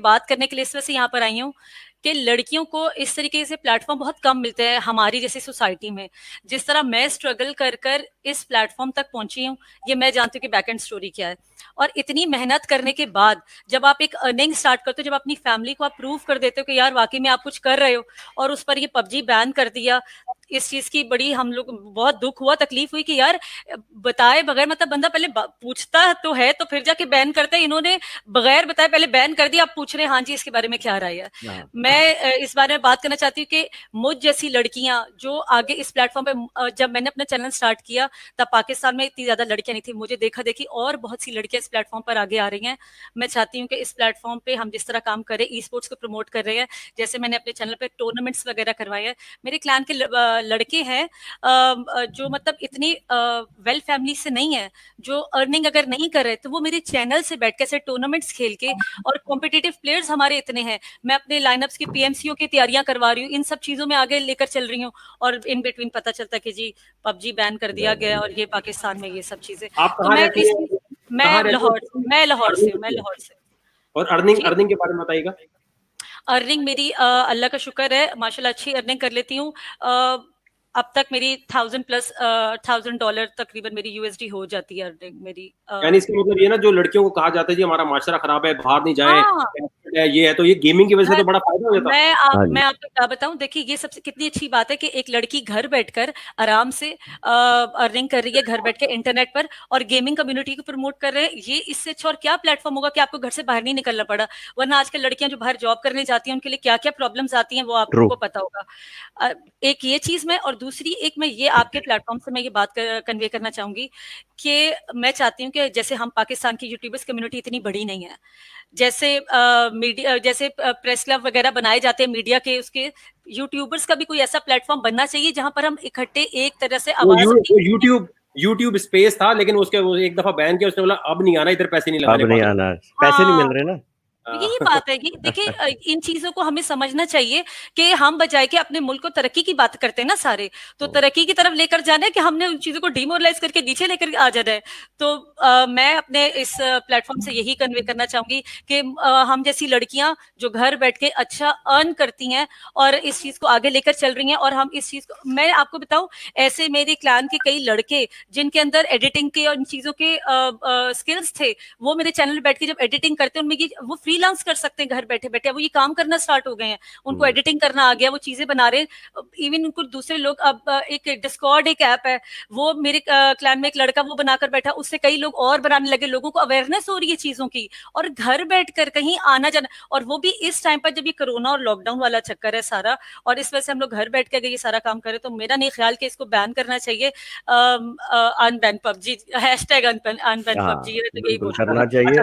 बात करने के लिए इस वजह से यहाँ पर आई हूँ कि लड़कियों को इस तरीके से प्लेटफॉर्म बहुत कम मिलते हैं हमारी जैसी सोसाइटी में। जिस तरह मैं स्ट्रगल कर कर इस प्लेटफॉर्म तक पहुंची हूँ, ये मैं जानती हूँ कि बैक एंड स्टोरी क्या है। और इतनी मेहनत करने के बाद जब आप एक अर्निंग स्टार्ट करते हो, जब अपनी फैमिली को आप प्रूव कर देते हो कि यार वाकई में आप कुछ कर रहे हो, और उस पर ये पबजी बैन कर दिया, इस चीज की बड़ी हम लोग बहुत दुख हुआ, तकलीफ हुई कि यार बताए बगैर, मतलब बंदा पहले पूछता तो है तो फिर जाके बैन करता है, इन्होंने बगैर बताए पहले बैन कर दिया, आप पूछ रहे हैं हाँ जी इसके बारे में क्या राय है। मैं इस बारे में बात करना चाहती हूँ कि मुझ जैसी लड़कियां जो आगे इस प्लेटफॉर्म पे, जब मैंने अपना चैनल स्टार्ट किया तब पाकिस्तान में इतनी ज्यादा लड़कियां नहीं थी, मुझे देखा देखी और बहुत सी लड़कियां इस प्लेटफॉर्म पर आगे आ रही हैं। मैं चाहती हूँ कि इस प्लेटफॉर्म पे हम जिस तरह काम करें, ई स्पोर्ट्स को प्रमोट कर रहे हैं, जैसे मैंने अपने चैनल पे टूर्नामेंट्स वगैरह करवाए हैं। मेरे क्लैन के लड़के हैं जो मतलब इतनी वेल फैमिली से नहीं है, जो अर्निंग अगर नहीं कर रहे तो वो मेरे चैनल से बैठ के ऐसे टूर्नामेंट्स खेल के, और कॉम्पिटिटिव प्लेयर्स हमारे इतने हैं, मैं अपने लाइनअप्स की पीएमसीओ की तैयारियां करवा रही हूँ, इन सब चीजों में आगे लेकर चल रही हूँ। और इन बिटवीन पता चलता है कि जी पबजी बैन कर दिया गया और ये पाकिस्तान में ये सब चीजें। आप तो कहाँ मैं रहती इस हैं? मैं कहाँ रहती लाहौर हैं? मैं लाहौर से हूँ, मैं अर्निंग लाहौर से। और अर्निंग जी, अर्निंग के बारे में बताइएगा। अर्निंग मेरी अल्लाह का शुक्र है, माशाल्लाह अच्छी अर्निंग कर लेती हूँ। अब तक मेरी 1000+ $1000 तकरीबन मेरी यूएसडी हो जाती है अर्निंग मेरी। यानी इसका मतलब ये ना, जो लड़कियों को कहा जाता है जी हमारा माशरा खराब है, बाहर नहीं जाए, हाँ, ये है, तो ये गेमिंग की वजह से मैं तो बड़ा फायदा हो जाता। मैं आपको क्या बताऊं, देखिए ये सबसे कितनी अच्छी बात है कि एक लड़की घर बैठकर आराम से अर्निंग कर रही है, घर बैठ के इंटरनेट पर, और गेमिंग कम्युनिटी को प्रमोट कर रहे हैं। ये इससे अच्छा और क्या प्लेटफॉर्म होगा कि आपको घर से बाहर नहीं निकलना पड़ा। वरना आजकल लड़कियां जो बाहर जॉब करने जाती हैं उनके लिए क्या क्या प्रॉब्लम्स आती हैं वो ट्रू। आपको पता होगा। एक ये चीज में, और दूसरी एक मैं ये आपके प्लेटफॉर्म से मैं ये बात कन्वे करना चाहूंगी कि मैं चाहती हूँ कि जैसे हम पाकिस्तान की यूट्यूबर्स कम्युनिटी इतनी बड़ी नहीं है, जैसे मीडिया, जैसे प्रेस क्लब वगैरह बनाए जाते हैं मीडिया के, उसके यूट्यूबर्स का भी कोई ऐसा प्लेटफॉर्म बनना चाहिए जहां पर हम इकट्ठे एक तरह से आवाज अपनी। वो यूट्यूब स्पेस था, लेकिन उसके वो एक दफा बैन किया, उसने बोला अब नहीं आना, इधर पैसे नहीं अब लगाने नहीं पाकिस्तान। आना, पैसे नहीं हाँ, मिल रहे ना। यही बात है। ये देखिए, इन चीजों को हमें समझना चाहिए कि हम बजाय के अपने मुल्क को तरक्की की बात करते हैं ना सारे, तो तरक्की की तरफ लेकर जाना है कि हमने उन चीजों को डिमोरलाइज करके नीचे लेकर आ जाना है। तो मैं अपने इस प्लेटफॉर्म से यही कन्वे करना चाहूंगी कि हम जैसी लड़कियां जो घर बैठ के अच्छा अर्न करती हैं और इस चीज को आगे लेकर चल रही हैं, और हम इस चीज को, मैं आपको बताऊं, ऐसे मेरे क्लान के कई लड़के जिनके अंदर एडिटिंग के और इन चीजों के स्किल्स थे, वो मेरे चैनल पे बैठ के जब एडिटिंग करते हैं, उनमें ये वो फ्रीलांस कर सकते हैं घर बैठे बैठे, वो ये काम करना स्टार्ट हो गए हैं, उनको एडिटिंग करना आ गया, वो चीजें बना रहे हैं। इवन उनको दूसरे लोग, अब एक डिस्कॉर्ड एक ऐप है, वो मेरे क्लान में एक लड़का वो बनाकर बैठा, उससे कई लोग और बनाने लगे, लोगों को अवेयरनेस हो रही है चीजों की, और घर बैठकर कहीं आना जाना, और वो भी इस टाइम पर जब ये कोरोना और लॉकडाउन वाला चक्कर है सारा, और इस वजह से हम लोग घर बैठ के ये सारा काम करें, तो मेरा नहीं ख्याल कि इसको बैन करना चाहिए। अनबैन पबजी, हैशटैग अनबैन हाँ, पबजी, तो यही बिल्कुल बोलूंगी। करना चाहिए।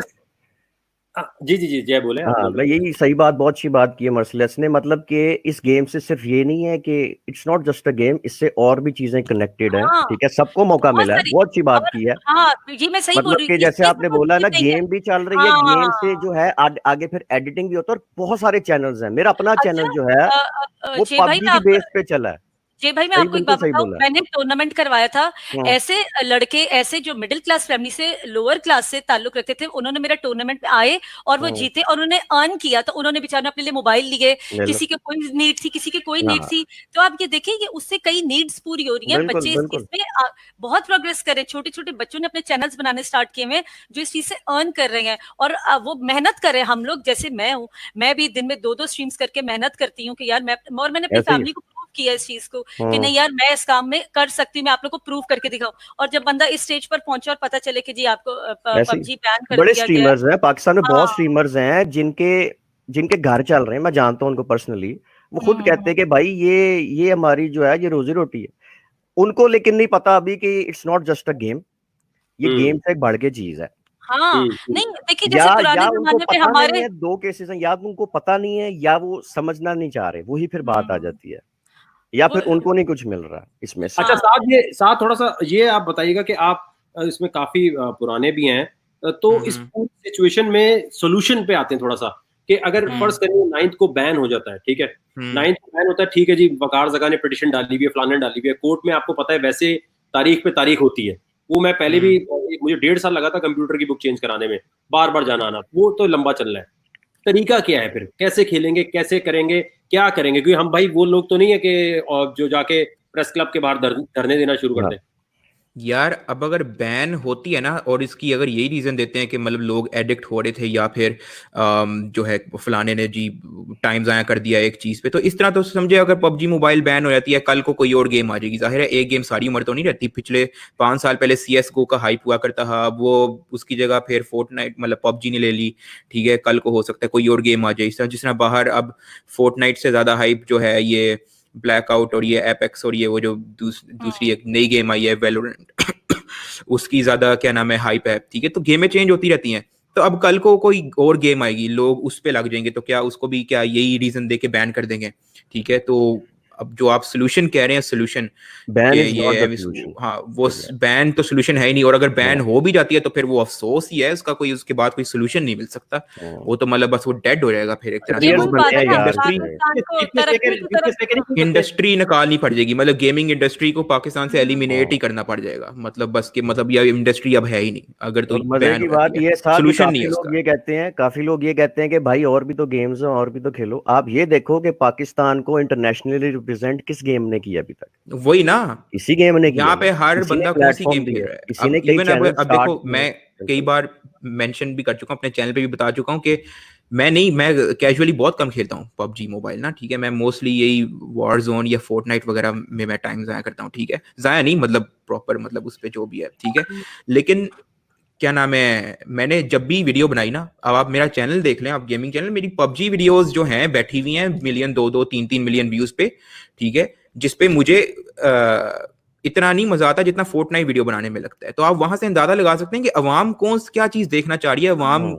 अच्छा, जी जी जी, जय बोले, आप हाँ, बोल मैं रहे यही सही बात, बहुत अच्छी बात की है मर्सिलेस ने, मतलब कि इस गेम से सिर्फ ये नहीं है कि it's not just a game, इससे और भी चीजें कनेक्टेड हैं। हाँ, ठीक है, सबको मौका बहुत मिला है, सारी। बहुत अच्छी बात और की है। हाँ, ये मैं सही बोल मतलब रही कि हूँ, जैसे इससे आपने सिर्फ बोला ना, नहीं है। गेम भी चल रही है, गेम से हाँ, जो है आगे फिर एडिटिंग भी होता है, और बहुत सारे चैनल्स हैं। मेरा अपना चैनल अच्छा, जो है वो जय भाई पबजी मैं की आपको, बेस पे चला है। जी भाई, मैं सही, आपको एक बिल्कुल बात सही बताऊं, बोला। मैंने टूर्नामेंट करवाया था, हम्म। ऐसे लड़के, ऐसे जो मिडिल क्लास फैमिली से लोअर क्लास से ताल्लुक रखते थे, उन्होंने मेरा टूर्नामेंट में आए और वो हम्म, जीते, और उन्होंने अर्न किया, तो उन्होंने बेचारे अपने लिए मोबाइल लिए, ले लो। किसी के कोई नीड थी, किसी की कोई नीड हाँ, थी। तो आप ये देखिए, ये उससे कई नीड्स पूरी हो रही हैं, बिल्कुल बच्चे इस चीज बिल्कुल। में बहुत प्रोग्रेस कर रहे हैं, छोटे छोटे बच्चों ने अपने चैनल्स बनाने स्टार्ट किए हुए हैं, जो इस चीज से अर्न कर रहे हैं, और वो मेहनत कर रहे हैं। हम लोग, जैसे मैं हूँ, मैं भी दिन में 2-2 स्ट्रीम्स करके मेहनत करती हूँ कि यार मैं, और मैंने अपनी ऐसे ही। फैमिली को प्रूव किया इस चीज को कि हम्म। नहीं यार मैं इस काम में कर सकती हूँ, मैं आप लोग को प्रूव करके दिखाऊं। और जब बंदा इस स्टेज पर पहुंचे और पता चले कि जी आपको ऐसे ही पबजी बैन कर बड़े दिया गया है। स्ट्रीमर्स हैं पाकिस्तान में, बहुत हाँ। स्ट्रीमर्स हैं जिनके जिनके घर चल रहे हैं, मैं जानता हूं उनको पर्सनली। वो खुद कहते हम्म। हैं कि भाई ये हमारी जो है ये रोजी रोटी है। उनको लेकिन नहीं पता अभी कि it's not just a game, ये हम्म गेम से एक बढ़ के चीज है। हाँ, हम्म। नहीं देखिए, या जैसे पुराने या उनको जमाने में पता नहीं हमारे। है, दो केसेस हैं, या तो उनको पता नहीं है या वो समझना नहीं चाह रहे, वही फिर बात आ हम्म, जाती है, या वो, फिर उनको नहीं कुछ मिल रहा इसमें से। अच्छा, हाँ। साथ थोड़ा सा ये आप बताइएगा कि आप इसमें काफी पुराने भी हैं, तो इस हम्म पूरी सिचुएशन में सोल्यूशन पे आते हैं थोड़ा सा, कि अगर हम्म। फर्ज करिए 9th को बैन हो जाता है, ठीक है, हम्म 9th को बैन होता है, ठीक है जी, वकार जगह ने पिटिशन डाली हुई है, फलाने ने डाली हुई है कोर्ट में, आपको पता है वैसे तारीख पे तारीख होती है। वो मैं पहले भी, हम्म मुझे 1.5 साल लगा था कंप्यूटर की बुक चेंज कराने में, बार बार जाना आना, वो तो लंबा चल रहा है। तरीका क्या है, फिर कैसे खेलेंगे, कैसे करेंगे, क्या करेंगे? क्योंकि हम भाई वो लोग तो नहीं है कि जो जाके प्रेस क्लब के बाहर धरने देना शुरू कर दें। यार अब अगर बैन होती है ना, और इसकी अगर यही रीजन देते हैं कि मतलब लोग एडिक्ट हो रहे थे या फिर जो है फलाने ने जी टाइम ज़ाया कर दिया एक चीज पे, तो इस तरह तो समझे अगर पबजी मोबाइल बैन हो जाती है, कल को कोई और गेम आ जाएगी। जाहिर है एक गेम सारी उम्र तो नहीं रहती। पिछले 5 साल पहले CSGO का हाइप हुआ करता था, अब वो उसकी जगह फिर फोर्टनाइट मतलब पबजी ने ले ली। ठीक है, कल को हो सकता है कोई और गेम आ जाए इस तरह। जिस तरह बाहर अब फोर्टनाइट से ज्यादा हाइप जो है ये ब्लैकआउट और ये एपेक्स और ये वो जो दूसरी एक नई गेम आई है वैलोरेंट उसकी ज्यादा क्या नाम है हाइप है। ठीक है, तो गेमें चेंज होती रहती हैं। तो अब कल को कोई और गेम आएगी, लोग उस पे लग जाएंगे, तो क्या उसको भी क्या यही रीजन दे के बैन कर देंगे? ठीक है, तो अब जो आप सोल्यूशन कह रहे हैं, सोल्यूशन बैन इज ये नॉट द सॉल्यूशन। हाँ, वो बैन तो सोल्यूशन है ही नहीं। और अगर बैन हो भी जाती है तो फिर वो अफसोस ही है, उसका कोई उसके बाद कोई सोल्यूशन नहीं मिल सकता। वो तो मतलब बस वो डेड हो जाएगा फिर एक तरह ये से। वही बात है ना, इंडस्ट्री पाकिस्तान को तरक्की की तरफ इंडस्ट्री निकालनी पड़ जाएगी, मतलब गेमिंग इंडस्ट्री को पाकिस्तान से एलिमिनेट ही करना पड़ जाएगा। मतलब बस के मतलब यह इंडस्ट्री अब है ही नहीं अगर तो और मजे बैन की हो बात जाती ये है। साथ सोल्यूशन नहीं काफी है लोग उसका। ये कहते हैं, काफी लोग ये कहते हैं कि भाई और भी तो गेम्स हैं, और भी तो खेलो। आप ये देखो कि पाकिस्तान को इंटरनेशनली रिप्रेजेंट किस गेम ने किया अभी तक? वही ना, इसी गेम ने किया यहाँ ना। पे हर किसी ने बंदा कौन सी प्लेटफॉर्म गेम खेल दिए, रहा है। किसी ने अब कई इवन चैनल अब स्टार्ट देखो, किए। मैं कई बिल्कुल। बार मेंशन भी कर चुका हूँ, अपने चैनल पे भी बता चुका हूँ कि मैं कैजुअली बहुत कम खेलता हूँ पबजी मोबाइल ना। ठीक है, मैं मोस्टली यही वॉर जोन या फोर्टनाइट वगैरह में मैं टाइम जाया करता हूँ। ठीक है, जाया नहीं मतलब प्रॉपर, मतलब उस पे जो भी है। ठीक है, लेकिन क्या नाम है, मैंने जब भी वीडियो बनाई ना, अब आप मेरा चैनल देख लें, आप गेमिंग चैनल, मेरी पबजी वीडियोस जो हैं बैठी हुई हैं मिलियन 2-2 3-3 मिलियन व्यूज पे। ठीक है, जिसपे मुझे इतना नहीं मजा आता जितना फोर्टनाइट वीडियो बनाने में लगता है। तो आप वहां से अंदाजा लगा सकते हैं कि अवाम कौन क्या चीज देखना चाह रही है, अवाम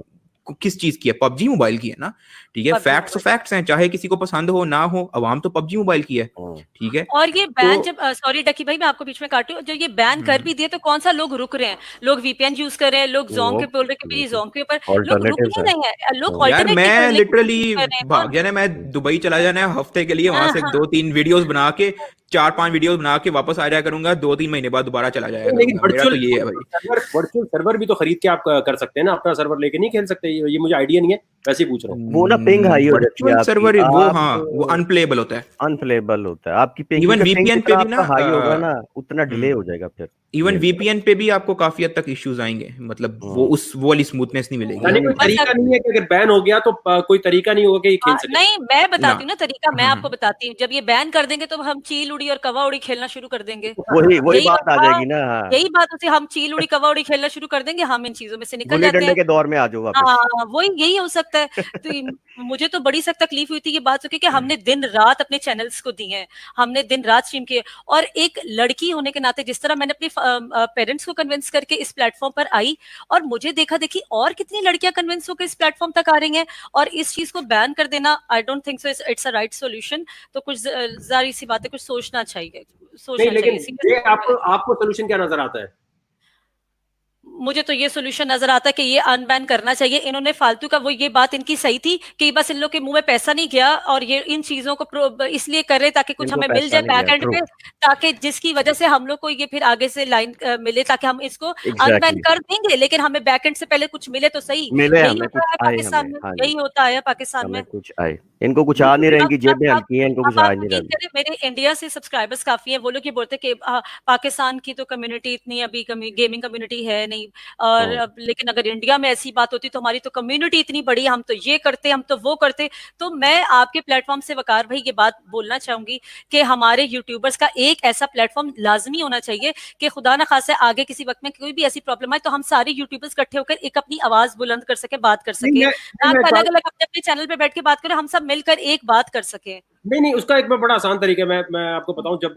किस चीज की है। पबजी मोबाइल की है ना। ठीक है, फैक्ट्स फैक्ट्स हैं, चाहे किसी को पसंद हो ना हो, अवाम तो पबजी मोबाइल की है। ठीक है, और ये बैन जब सॉरी डकी भाई मैं आपको बीच में काटू, जब ये बैन कर भी दिए तो कौन सा लोग रुक रहे हैं? लोग VPN यूज कर रहे हैं, लोग जोंग के बोल रहे हैं कि मेरी जोंग के ऊपर, लोग रुक नहीं रहे हैं, लोग यार मैं लिटरली कर रहे हैं। भाग जाना, मैं दुबई चला जाना है हफ्ते के लिए, वहां से 2-3 वीडियोस बना के 4-5 वीडियोस बना के वापस आ जाया करूंगा, 2-3 महीने बाद दोबारा चला जाया करूंगा। मेरा तो ये है भाई। वर्चुअल सर्वर भी तो खरीद के आप कर सकते हैं ना, अपना सर्वर लेके नहीं खेल सकते? ये मुझे आइडिया नहीं है, वैसे ही पूछ रहा हूँ। वो ना पिंग हाई हो जाती है वर्चुअल आपकी, सर्वर वो हाँ वो अनप्लेएबल होता है, अनप्लेबल होता है आपकी पिंग। इवन क्योंकि पिंग VPN पे जितना भी ना आपका हाई होगा ना उतना डिले हो जाएगा फिर। इवन VPN पे भी आपको काफी हद तक इश्यूज आएंगे, मतलब वो वाली स्मूथनेस नहीं मिलेगी। यानी कोई तरीका नहीं है कि अगर बैन हो गया तो कोई तरीका नहीं होगा कि खेल सके? नहीं, मैं बताती हूँ ना तरीका, मैं आपको बताती हूँ। जब ये बैन कर देंगे तो हम चील उड़ी और कवा उड़ी खेलना शुरू कर देंगे। वही बात आ जाएगी ना। यही बात होती है, हम चील उड़ी कवा उड़ी खेलना शुरू कर देंगे, हम इन चीजों में से निकल जाते हैं। गुल्ली डंडे के दौर में आ जाओ वापस। हाँ, वही यही हो सकता है। तो मुझे तो बड़ी सख्त तकलीफ हुई थी ये बात सुन के, हमने दिन रात अपने चैनल्स को दी है, हमने दिन रात स्ट्रीम किए। और एक लड़की होने के नाते जिस तरह मैंने अपने पेरेंट्स को कन्विंस करके इस प्लेटफॉर्म पर आई, और मुझे देखा देखी और कितनी लड़कियां कन्विंस होकर इस प्लेटफॉर्म तक आ रही हैं, और इस चीज को बैन कर देना I don't think so it's a right solution. तो कुछ जारी सी बात है, कुछ सोचना चाहिए, लेकिन ये आपको सोल्यूशन क्या नजर आता है? मुझे तो ये सोल्यूशन नजर आता है कि ये अनबैन करना चाहिए। इन्होंने फालतू का, वो ये बात इनकी सही थी कि बस इन लोग के मुंह में पैसा नहीं गया, और ये इन चीजों को इसलिए कर रहे ताकि कुछ हमें मिल जाए बैक एंड पे, ताकि जिसकी वजह से हम लोग को ये फिर आगे से लाइन मिले, ताकि हम इसको अनबैन कर देंगे, लेकिन हमें बैक एंड से पहले कुछ मिले तो सही। यही होता है पाकिस्तान में, यही होता है पाकिस्तान में। कुछ आए, इनको कुछ आ नहीं रहेंगी, जेबें हल्की हैं, इनको कुछ आ नहीं रहा। मेरे इंडिया से सब्सक्राइबर्स काफी हैं, वो लोग ये बोलते हैं कि पाकिस्तान की तो कम्युनिटी इतनी अभी गेमिंग कम्युनिटी है नहीं, और लेकिन अगर इंडिया में ऐसी बात होती तो हमारी तो कम्युनिटी इतनी बड़ी, हम तो ये करते, हम तो वो करते। तो मैं आपके प्लेटफॉर्म से वकार भाई ये बात बोलना चाहूंगी कि हमारे यूट्यूबर्स का एक ऐसा प्लेटफॉर्म लाजमी होना चाहिए कि खुदा ना खासा आगे किसी वक्त में कोई भी ऐसी प्रॉब्लम आए तो हम सारे यूट्यूबर्स इकट्ठे होकर एक अपनी आवाज बुलंद कर सके, बात कर सके, अलग अलग अपने अपने चैनल पे बैठ के बात करें, हम सब मिलकर एक बात कर सके। नहीं, उसका एक बड़ा आसान तरीका है, मैं आपको बताऊं। जब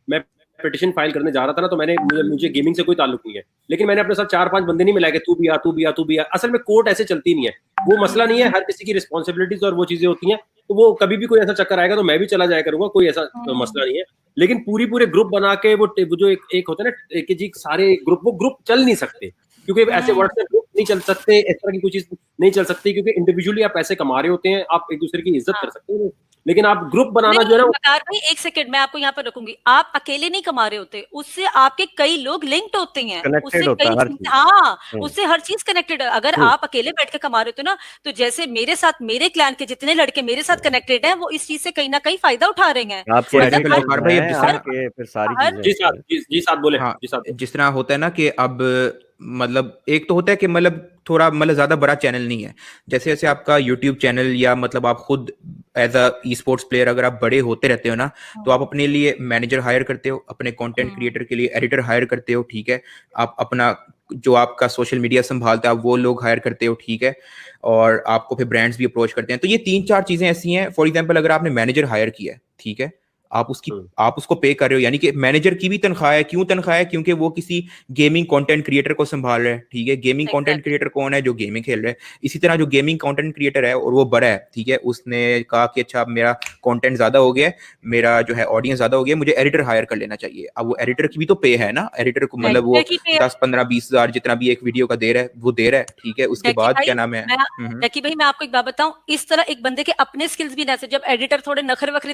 मैं पिटिशन फाइल करने जा रहा था ना, तो मुझे गेमिंग से कोई ताल्लुक नहीं है, लेकिन मैंने अपने साथ 4-5 बंदे नहीं मिलाए कि तू भी आ। असल में कोर्ट ऐसे चलती नहीं है, वो मसला नहीं है, हर किसी की रिस्पॉन्सिबिलिटीज और वो चीजें होती हैं, तो वो कभी भी कोई ऐसा चक्कर आएगा तो मैं भी चला जाया करूंगा, कोई ऐसा मसला नहीं है। लेकिन पूरे ग्रुप बना के वो जो एक होता है ना कि जी सारे ग्रुप चल नहीं सकते, क्योंकि ऐसे व्हाट्सएप ग्रुप नहीं चल सकते, इस तरह की कोई चीज नहीं चल सकती, क्योंकि इंडिविजुअली आप पैसे कमा रहे होते हैं, आप एक दूसरे की इज्जत कर सकते हैं, लेकिन आप ग्रुप बनाना नहीं, जो है ना, वकार भाई एक सेकंड मैं आपको यहाँ पर रखूंगी। आप अकेले नहीं कमा रहे होते, उससे आपके कई लोग लिंक्ड होते हैं, उससे कनेक्टेड होता कई है हर चीजें, चीज। हाँ, हम्म, उससे हर चीज कनेक्टेड है। अगर हम्म, आप अकेले बैठ के कमा रहे हो ना, तो जैसे मेरे साथ मेरे क्लैन के जितने लड़के मेरे साथ कनेक्टेड हैं, वो इस चीज से कहीं ना कहीं फायदा उठा रहे हैं। आपके फॉर मतलब एग्जाम्पल हर एडिटर्स वकार भाई, अब हैं, जिस हर तरह आपके फिर सारी हर चीजें जी हैं। साहब, जी साहब बोले, हाँ, जी साहब बोले। जिस तरह होता है ना कि अब मतलब एक तो होता है कि मतलब थोड़ा मतलब ज्यादा बड़ा चैनल नहीं है, जैसे जैसे आपका यूट्यूब चैनल या मतलब आप खुद as a esports player अगर आप बड़े होते रहते हो ना, तो आप अपने लिए मैनेजर हायर करते हो, अपने कंटेंट क्रिएटर के लिए एडिटर हायर करते हो, ठीक है, आप अपना जो आपका सोशल मीडिया संभालता है वो लोग हायर करते हो, ठीक है, और आपको फिर ब्रांड्स भी अप्रोच करते हैं। तो ये 3-4 चीजें ऐसी हैं। फॉर एग्जाम्पल अगर आपने मैनेजर हायर किया है, ठीक है, आप उसको पे कर रहे हो, यानी कि मैनेजर की भी तनख्वाह है। क्यों तनख्वाह है? क्योंकि वो किसी गेमिंग कंटेंट क्रिएटर को संभाल रहा है, ठीक है। गेमिंग कंटेंट एग्जैक्टली क्रिएटर कौन है? जो गेमिंग खेल रहा है। इसी तरह जो गेमिंग कंटेंट क्रिएटर है और वो बड़ा है, ठीक है, उसने कहा कि अच्छा मेरा कंटेंट ज्यादा हो गया है, मेरा जो है ऑडियंस ज्यादा हो गया, मुझे एडिटर हायर कर लेना चाहिए। अब वो एडिटर की भी तो पे है ना, एडिटर को मतलब एडिटर वो की पे। 10-15-20 हजार जितना भी एक वीडियो का दे रहा है वो दे रहा है, ठीक है। उसके जैकी बाद भाई क्या नाम है? मैं जैकी भाई मैं आपको एक बात बताऊं, इस तरह एक बंदे के अपने स्किल्स भी ना, जब एडिटर थोड़े नखरे वखरे